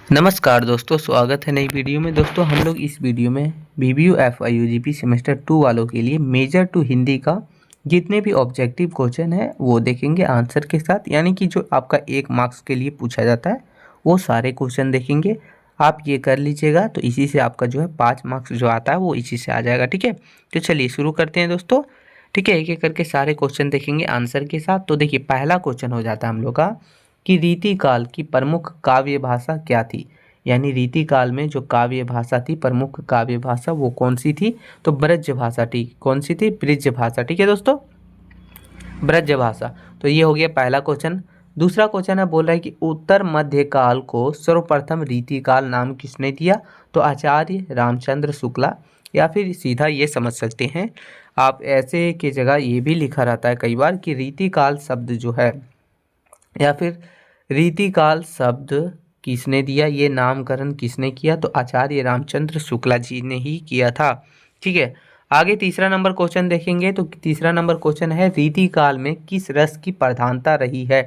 नमस्कार दोस्तों, स्वागत है नई वीडियो में। दोस्तों हम लोग इस वीडियो में BBU-FIUGP सेमेस्टर 2 वालों के लिए मेजर टू हिंदी का जितने भी ऑब्जेक्टिव क्वेश्चन है वो देखेंगे आंसर के साथ। यानी कि जो आपका 1 मार्क्स के लिए पूछा जाता है वो सारे क्वेश्चन देखेंगे। आप ये कर लीजिएगा तो इसी से आपका जो है 5 मार्क्स जो आता है वो इसी से आ जाएगा। ठीक है, तो चलिए शुरू करते हैं दोस्तों। ठीक है, एक एक करके सारे क्वेश्चन देखेंगे आंसर के साथ। तो देखिए पहला क्वेश्चन हो जाता है हम लोग का कि रीति काल की प्रमुख काव्य भाषा क्या थी। यानी रीति काल में जो काव्य भाषा थी, प्रमुख काव्य भाषा वो कौन सी थी। तो ब्रज भाषा थी। कौन सी थी? ब्रज भाषा। ठीक है दोस्तों, ब्रज भाषा। तो ये हो गया पहला क्वेश्चन। दूसरा क्वेश्चन है, बोल रहा है कि उत्तर मध्य काल को सर्वप्रथम रीति काल नाम किसने दिया। तो आचार्य रामचंद्र शुक्ला। या फिर सीधा ये समझ सकते हैं आप, ऐसे की जगह ये भी लिखा रहता है कई बार कि रीति काल शब्द जो है या फिर रीतिकाल शब्द किसने दिया, ये नामकरण किसने किया। तो आचार्य रामचंद्र शुक्ला जी ने ही किया था। ठीक है, आगे तीसरा नंबर क्वेश्चन देखेंगे। तो तीसरा नंबर क्वेश्चन है, रीतिकाल में किस रस की प्रधानता रही है।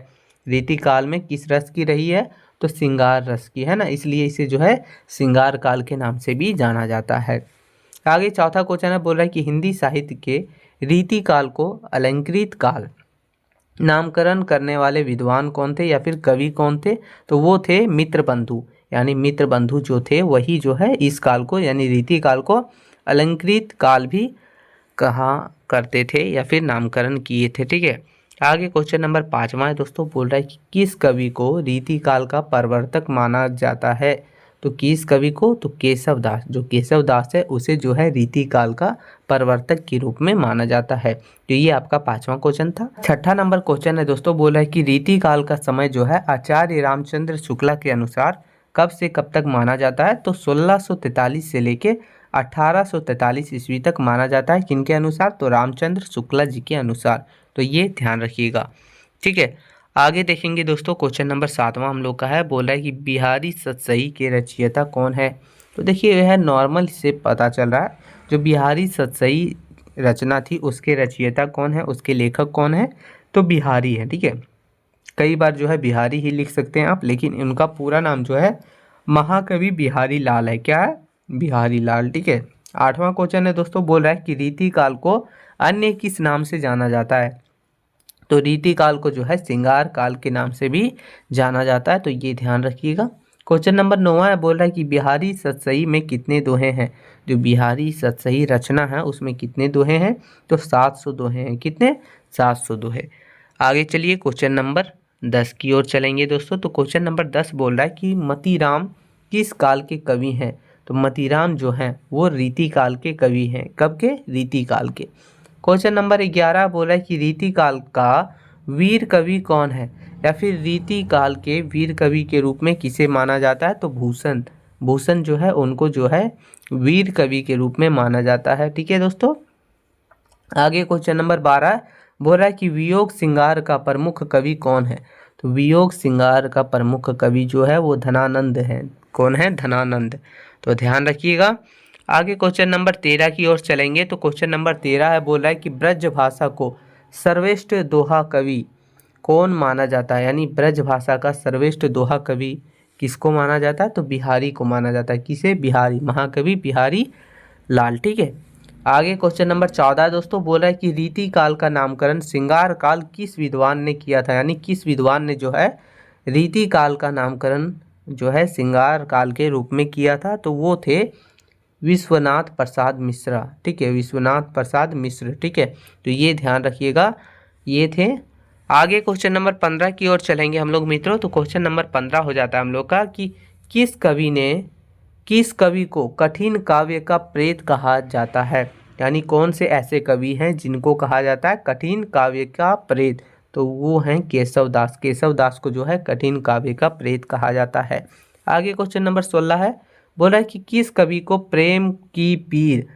रीतिकाल में किस रस की रही है। तो श्रृंगार रस की, है ना, इसलिए इसे जो है श्रृंगार काल के नाम से भी जाना जाता है। आगे चौथा क्वेश्चन है, बोल रहा है कि हिंदी साहित्य के रीतिकाल को अलंकृत काल नामकरण करने वाले विद्वान कौन थे या फिर कवि कौन थे। तो वो थे मित्रबंधु। यानी मित्रबंधु जो थे वही जो है इस काल को यानी रीति काल को अलंकृत काल भी कहा करते थे या फिर नामकरण किए थे। ठीक है, आगे क्वेश्चन नंबर 5वां है दोस्तों, बोल रहा है कि किस कवि को रीति काल का प्रवर्तक माना जाता है। तो किस कवि को? तो केशव दास। जो केशव दास है उसे जो है रीति काल का प्रवर्तक के रूप में माना जाता है। तो ये आपका 5वां क्वेश्चन था। छठा नंबर क्वेश्चन है दोस्तों, बोला है कि रीति काल का समय जो है आचार्य रामचंद्र शुक्ला के अनुसार कब से कब तक माना जाता है। तो 1643 से लेके 1843 ईस्वी तक माना जाता है। किनके अनुसार? तो रामचंद्र शुक्ला जी के अनुसार। तो ये ध्यान रखिएगा। ठीक है, आगे देखेंगे दोस्तों क्वेश्चन नंबर 7वां हम लोग का है, बोला है कि बिहारी सतसई के रचयिता कौन है। तो देखिए यह नॉर्मल से पता चल रहा है, जो बिहारी सतसई रचना थी उसके रचयिता कौन है, उसके लेखक कौन है। तो बिहारी है। ठीक है, कई बार जो है बिहारी ही लिख सकते हैं आप, लेकिन उनका पूरा नाम जो है महाकवि बिहारी लाल है। क्या है? बिहारी लाल। ठीक है, 8वां क्वेश्चन है दोस्तों, बोल रहा है कि रीति काल को अन्य किस नाम से जाना जाता है। तो रीति काल को जो है श्रृंगार काल के नाम से भी जाना जाता है। तो ये ध्यान रखिएगा। क्वेश्चन नंबर 9 है, बोल रहा है कि बिहारी सतसई में कितने दोहे हैं। जो बिहारी सतसई रचना है उसमें कितने दोहे हैं। तो 700 दोहे हैं। कितने? 700 दोहे। आगे चलिए क्वेश्चन नंबर 10 की ओर चलेंगे दोस्तों। तो क्वेश्चन नंबर 10 बोल रहा है कि मतीराम किस काल के कवि हैं। तो मतीराम जो हैं वो रीति काल के कवि हैं। कब के? रीति काल के। क्वेश्चन नंबर 11 बोला है कि रीति काल का वीर कवि कौन है, या फिर रीति काल के वीर कवि के रूप में किसे माना जाता है। तो भूषण। भूषण जो है उनको जो है वीर कवि के रूप में माना जाता है। ठीक है दोस्तों, आगे क्वेश्चन नंबर 12 बोल रहा है कि वियोग श्रृंगार का प्रमुख कवि कौन है। तो वियोग श्रृंगार का प्रमुख कवि जो है वो धनानंद है। कौन है? धनानंद। तो ध्यान रखिएगा। आगे क्वेश्चन नंबर 13 की ओर चलेंगे। तो क्वेश्चन नंबर 13 है, बोल रहा है कि ब्रज भाषा को सर्वश्रेष्ठ दोहा कवि कौन माना जाता है। यानी ब्रज भाषा का सर्वश्रेष्ठ दोहा कवि किसको माना जाता है। तो बिहारी को माना जाता है। किसे? बिहारी, महाकवि बिहारी लाल। ठीक है, आगे क्वेश्चन नंबर 14 दोस्तों, बोल रहा है कि रीति काल का नामकरण श्रृंगार काल किस विद्वान ने किया था। यानी किस विद्वान ने जो है रीति काल का नामकरण जो है श्रृंगार काल के रूप में किया था। तो वो थे विश्वनाथ प्रसाद मिश्रा। ठीक है, विश्वनाथ प्रसाद मिश्र। ठीक है, तो ये ध्यान रखिएगा, ये थे। आगे क्वेश्चन नंबर 15 की ओर चलेंगे हम लोग मित्रों। तो क्वेश्चन नंबर 15 हो जाता है हम लोग का कि किस कवि को कठिन काव्य का प्रेत कहा जाता है। यानी कौन से ऐसे कवि हैं जिनको कहा जाता है कठिन काव्य का प्रेत। तो वो हैं केशव दास। केशव दास को जो है कठिन काव्य का प्रेत कहा जाता है। आगे क्वेश्चन नंबर 16 है, बोला है कि किस कवि को प्रेम की पीर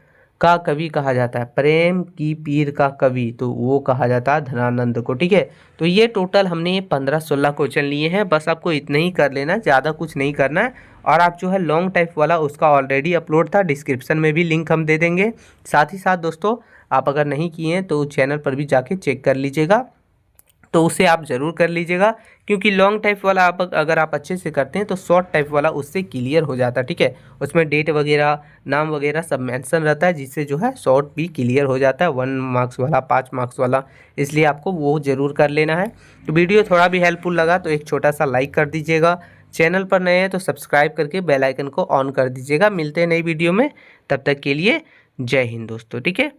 का कवि कहा जाता है। प्रेम की पीर का कवि, तो वो कहा जाता है धनानंद को। ठीक है, तो ये टोटल हमने 15-16 क्वेश्चन लिए हैं। बस आपको इतना ही कर लेना, ज़्यादा कुछ नहीं करना है। और आप जो है लॉन्ग टाइप वाला उसका ऑलरेडी अपलोड था, डिस्क्रिप्शन में भी लिंक हम दे देंगे। साथ ही साथ दोस्तों आप अगर नहीं किए हैं तो चैनल पर भी जाके चेक कर लीजिएगा। तो उसे आप ज़रूर कर लीजिएगा, क्योंकि लॉन्ग टाइप वाला आप अगर आप अच्छे से करते हैं तो शॉर्ट टाइप वाला उससे क्लियर हो जाता है। ठीक है, उसमें डेट वगैरह, नाम वगैरह सब मेंशन रहता है, जिससे जो है शॉर्ट भी क्लियर हो जाता है, 1 मार्क्स वाला, 5 मार्क्स वाला। इसलिए आपको वो ज़रूर कर लेना है। तो वीडियो थोड़ा भी हेल्पफुल लगा तो एक छोटा सा लाइक कर दीजिएगा। चैनल पर नए हैं तो सब्सक्राइब करके बेल आइकन को ऑन कर दीजिएगा। मिलते हैं नई वीडियो में, तब तक के लिए जय हिंद दोस्तों। ठीक है।